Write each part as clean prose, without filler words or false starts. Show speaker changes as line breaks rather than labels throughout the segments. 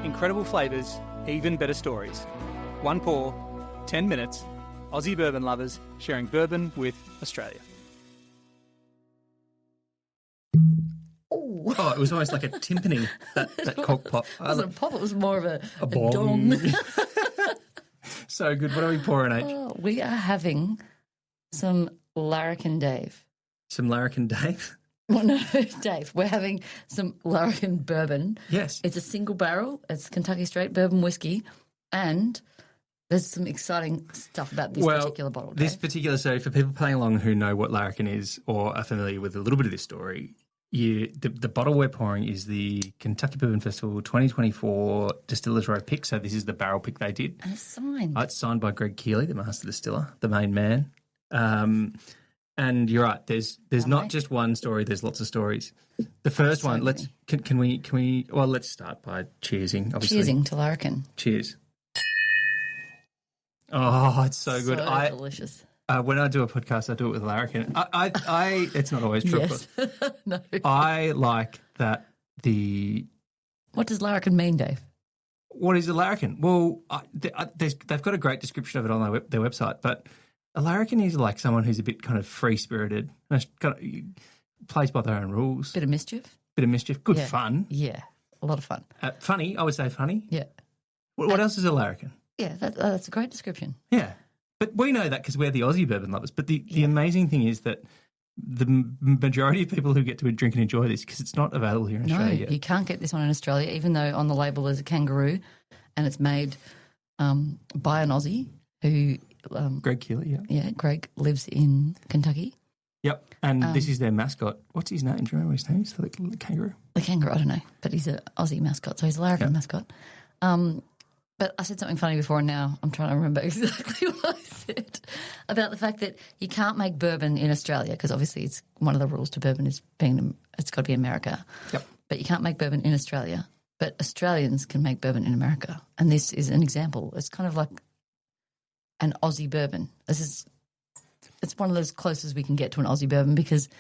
Incredible flavours, even better stories. One pour, 10 minutes. Aussie bourbon lovers sharing bourbon with Australia.
Oh, it was almost like a timpani, that cork pop.
It wasn't a pop, it was more of a
bong.
dong.
So good. What are we pouring, H?
Oh, we are having some Larrikin Dave.
Some Larrikin Dave?
Well, no, Dave. We're having some Larrikin bourbon.
Yes.
It's a single barrel. It's Kentucky straight bourbon whiskey. And there's some exciting stuff about this particular bottle, Dave.
This particular, so for people playing along who know what Larrikin is or are familiar with a little bit of this story, the bottle we're pouring is the Kentucky Bourbon Festival 2024 Distillers Row pick. So this is the barrel pick they did.
And it's signed.
It's signed by Greg Keeley, the master distiller, the main man. And you're right. There's not just one story. There's lots of stories. The first one. Can we? Well, let's start by cheersing. Obviously,
cheersing to Larrikin.
Cheers. Oh, it's so good.
Delicious.
When I do a podcast, I do it with Larrikin. It's not always true.
Yes. No.
I like that
What does Larrikin mean, Dave?
What is a Larrikin? Well, they've got a great description of it on their website, but a Larrikin is like someone who's a bit kind of free-spirited, plays by their own rules.
Bit of mischief.
Good fun.
Yeah, a lot of fun.
Funny, I would say funny.
Yeah.
What else is a Larrikin?
Yeah, that's a great description.
Yeah. But we know that because we're the Aussie bourbon lovers. But the amazing thing is that the majority of people who get to drink and enjoy this, because it's not available here in Australia yet.
You can't get this one in Australia, even though on the label there's a kangaroo and it's made by an Aussie who...
Greg Keeley, yeah.
Yeah, Greg lives in Kentucky.
Yep, and this is their mascot. What's his name? Do you remember his name? He's the kangaroo.
The kangaroo, I don't know, but he's an Aussie mascot, so he's a Larrikin mascot. But I said something funny before and now I'm trying to remember exactly what I said about the fact that you can't make bourbon in Australia because obviously it's one of the rules to bourbon is it's got to be America.
Yep.
But you can't make bourbon in Australia. But Australians can make bourbon in America. And this is an example. It's kind of like an Aussie bourbon. It's one of those closest we can get to an Aussie bourbon because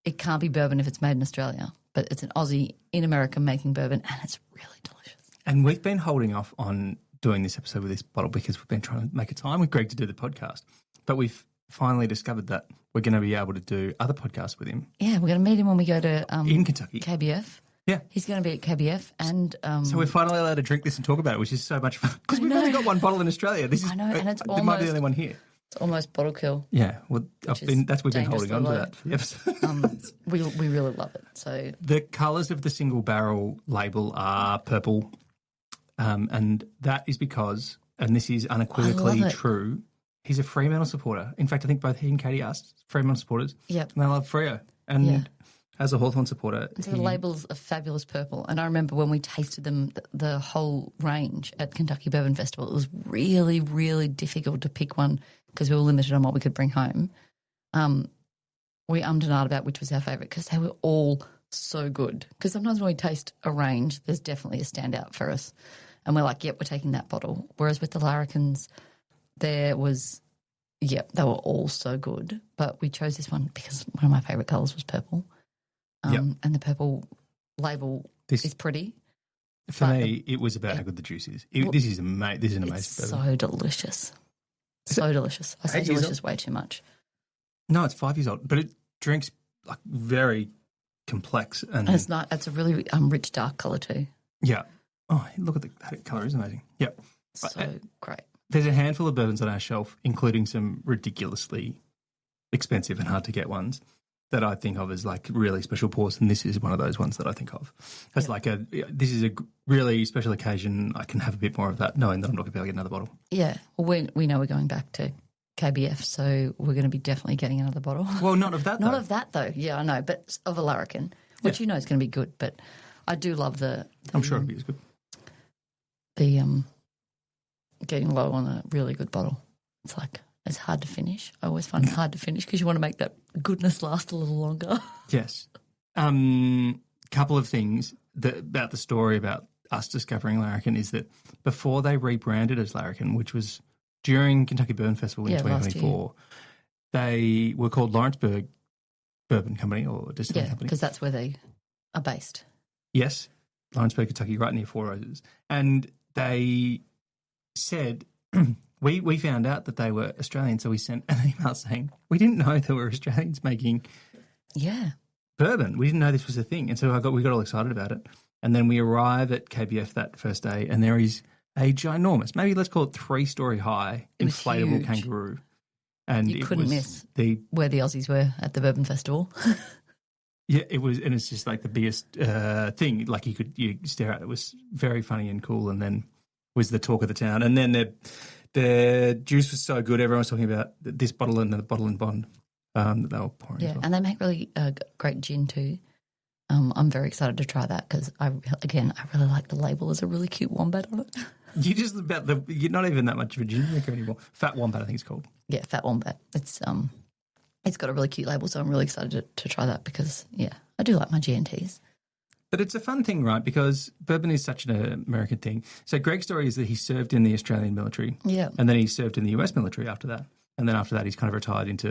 it can't be bourbon if it's made in Australia. But it's an Aussie in America making bourbon and it's really delicious.
And we've been holding off on doing this episode with this bottle because we've been trying to make a time with Greg to do the podcast. But we've finally discovered that we're going to be able to do other podcasts with him.
Yeah, we're going to meet him when we go to
in Kentucky.
KBF.
Yeah.
He's going to be at KBF and...
so we're finally allowed to drink this and talk about it, which is so much fun. Because we've only got one bottle in Australia.
I know, and it's
there might be the only one here.
It's almost bottle kill.
Yeah, well, we've been holding on to that for the episode.
We really love it. So
the colours of the single barrel label are purple, and that is because, and this is unequivocally true, he's a Fremantle supporter. In fact, I think both he and Katie are Fremantle supporters.
Yep.
And they love Freo. And as a Hawthorn supporter...
So the label's a fabulous purple. And I remember when we tasted them, the whole range at Kentucky Bourbon Festival, it was really, really difficult to pick one because we were limited on what we could bring home. We ummed and ahed about which was our favourite because they were all so good. Because sometimes when we taste a range, there's definitely a standout for us. And we're like, yep, we're taking that bottle. Whereas with the Larrikins, there was, they were all so good. But we chose this one because one of my favourite colours was purple. And the purple label is pretty.
For me, it was about how good the juice is. This is an amazing bourbon.
So delicious. So delicious. I say delicious way too much.
No, it's 5 years old, but it drinks like very complex. And
it's not. It's a really rich dark colour too.
Yeah. Oh, look at that colour. It's amazing. Yep.
So great.
There's a handful of bourbons on our shelf, including some ridiculously expensive and hard to get ones that I think of as like really special pours, and this is one of those ones that I think of as this is a really special occasion. I can have a bit more of that, knowing that I'm not going to be able to get another bottle.
Yeah, well, we know we're going back to KBF, so we're going to be definitely getting another bottle.
Well, not of that,
not of that though. Yeah, I know, but of a Larrikin, which you know is going to be good. But I do love the
I'm sure it'll be as good.
The getting low on a really good bottle. It's like. It's hard to finish. I always find it hard to finish because you want to make that goodness last a little longer.
Yes. Couple of things about the story about us discovering Larrikin is that before they rebranded as Larrikin, which was during Kentucky Bourbon Festival in 2024, they were called Lawrenceburg Bourbon Company or Distilling Company.
because that's where they are based.
Yes. Lawrenceburg, Kentucky, right near Four Roses. And they said, we found out that they were Australian, so we sent an email saying, we didn't know there were Australians making bourbon. We didn't know this was a thing. And so we got all excited about it. And then we arrive at KBF that first day, and there is a ginormous, maybe let's call it 3-story high, inflatable kangaroo. And
you couldn't miss where the Aussies were at the Bourbon Festival.
Yeah, it was, and it's just like the biggest thing. Like you stare at it. It was very funny and cool, and then was the talk of the town. And then the juice was so good. Everyone was talking about this bottle and the bottle and bond that they were pouring.
Yeah,
as well.
and they make really great gin too. I'm very excited to try that because I really like the label. There's a really cute wombat on it.
You're not even that much of a gin drinker anymore. Fat Wombat, I think it's called.
Yeah, Fat Wombat. It's got a really cute label, so I'm really excited to try that because I do like my G&Ts.
But it's a fun thing, right? Because bourbon is such an American thing. So Greg's story is that he served in the Australian military, and then he served in the US military after that, and then after that he's kind of retired kind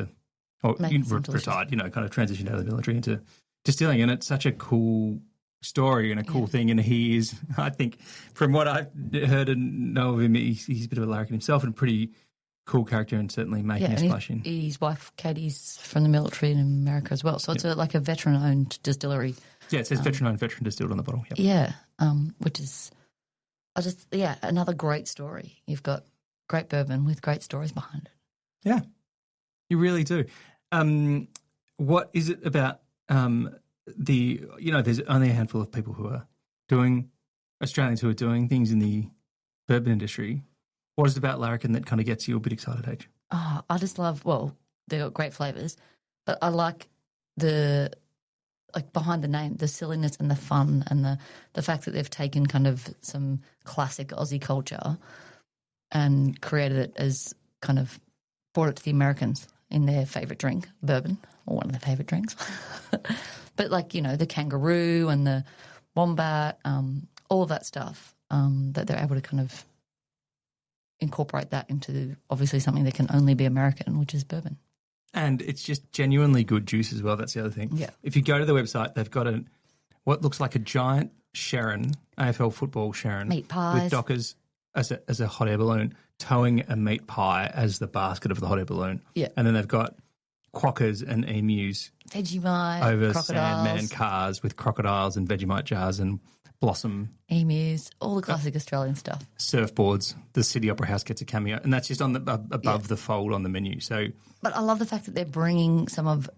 of transitioned out of the military into distilling, and it's such a cool story and a cool thing. And he is, I think, from what I've heard and know of him, he's a bit of a larrikin himself and a pretty cool character, and certainly making a splash in.
His wife Katie's from the military in America as well, so it's like a veteran-owned distillery.
Yeah, it says veteran-owned, veteran distilled on the bottle. Yep.
Yeah, which is, another great story. You've got great bourbon with great stories behind it.
Yeah, you really do. What is it about there's only a handful of people who are Australians who are doing things in the bourbon industry. What is it about Larrikin that kind of gets you a bit excited, H?
Oh, I just love, they've got great flavours, but I like behind the name, the silliness and the fun and the fact that they've taken kind of some classic Aussie culture and created it as kind of brought it to the Americans in their favourite drink, bourbon, or one of their favourite drinks. But the kangaroo and the wombat, all of that stuff, that they're able to kind of incorporate that into obviously something that can only be American, which is bourbon.
And it's just genuinely good juice as well. That's the other thing.
Yeah.
If you go to the website, they've got what looks like a giant Sharon, AFL football Sharon.
Meat pies.
With Dockers as a hot air balloon, towing a meat pie as the basket of the hot air balloon.
Yeah.
And then they've got quokkas and emus.
Vegemite,
over
crocodiles.
Sandman cars with crocodiles and Vegemite jars and Blossom.
Emus, all the classic Australian stuff.
Surfboards. The City Opera House gets a cameo. And that's just on above the fold on the menu. So,
but I love the fact that they're bringing some of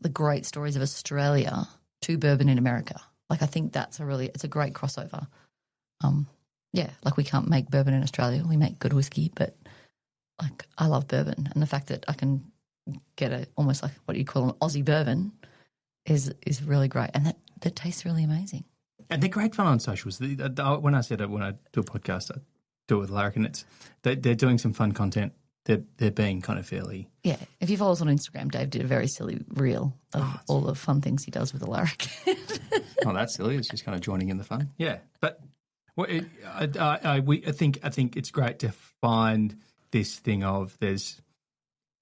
the great stories of Australia to bourbon in America. I think that's it's a great crossover. We can't make bourbon in Australia. We make good whiskey, but I love bourbon. And the fact that I can get almost like what you call an Aussie bourbon is really great. And that tastes really amazing.
And they're great fun on socials. When I said when I do a podcast, I do it with Larrikin. They're doing some fun content. They're being kind of fairly...
Yeah. If you follow us on Instagram, Dave did a very silly reel of all the fun things he does with the Larrikin.
Oh, that's silly. It's just kind of joining in the fun. Yeah. But I think it's great to find this thing of there's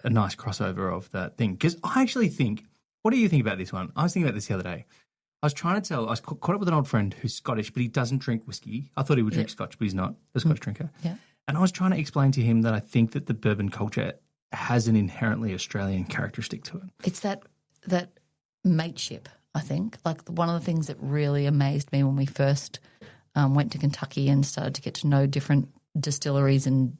a nice crossover of that thing. Because I actually think... What do you think about this one? I was thinking about this the other day. I was caught up with an old friend who's Scottish, but he doesn't drink whiskey. I thought he would drink Scotch, but he's not a Scotch drinker.
Yeah.
And I was trying to explain to him that I think that the bourbon culture has an inherently Australian characteristic to it.
It's that mateship, I think. One of the things that really amazed me when we first went to Kentucky and started to get to know different distilleries and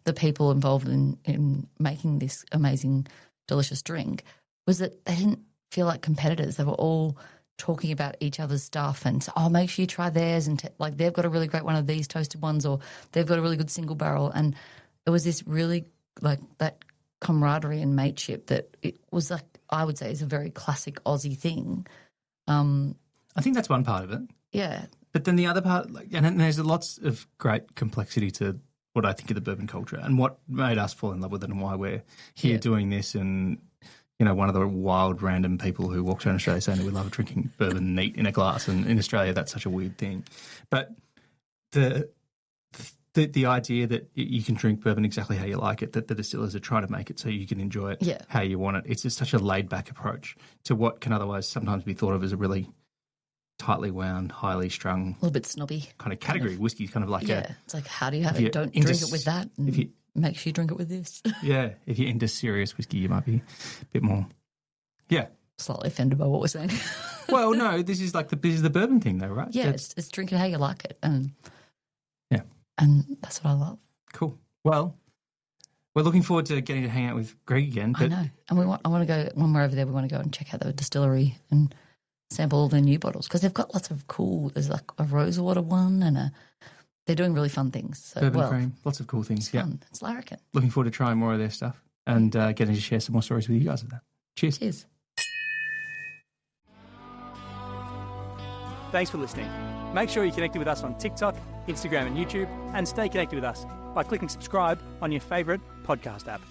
the people involved in making this amazing, delicious drink was that they didn't feel like competitors. They were all talking about each other's stuff and make sure you try theirs and they've got a really great one of these toasted ones or they've got a really good single barrel. And it was this really that camaraderie and mateship that it was I would say is a very classic Aussie thing.
I think that's one part of it.
Yeah.
But then the other part, and there's lots of great complexity to what I think of the bourbon culture and what made us fall in love with it and why we're here doing this and one of the wild random people who walks around Australia saying that we love drinking bourbon neat in a glass, and in Australia that's such a weird thing. But the idea that you can drink bourbon exactly how you like it, that the distillers are trying to make it so you can enjoy it how you want it, it's just such a laid-back approach to what can otherwise sometimes be thought of as a really tightly wound, highly strung,
A little bit snobby.
kind of category. Whiskey's kind of like
It's like, how do you have
if
it? Don't
you're
drink
into
it with that. And make sure you drink it with this.
if you're into serious whiskey, you might be a bit more. Yeah.
Slightly offended by what we're saying.
Well, no, this is the bourbon thing, though, right?
Yeah, it's drink it how you like it, and that's what I love.
Cool. Well, we're looking forward to getting to hang out with Greg again. But
I know, and I want to go when we're over there. We want to go and check out the distillery and sample all their new bottles because they've got lots of cool. There's like a rosewater one, and they're doing really fun things. So,
bourbon cream, lots of cool things.
It's fun. It's Larrikin.
Looking forward to trying more of their stuff and getting to share some more stories with you guys of that. Cheers.
Cheers.
Thanks for listening. Make sure you're connected with us on TikTok, Instagram and YouTube, and stay connected with us by clicking subscribe on your favourite podcast app.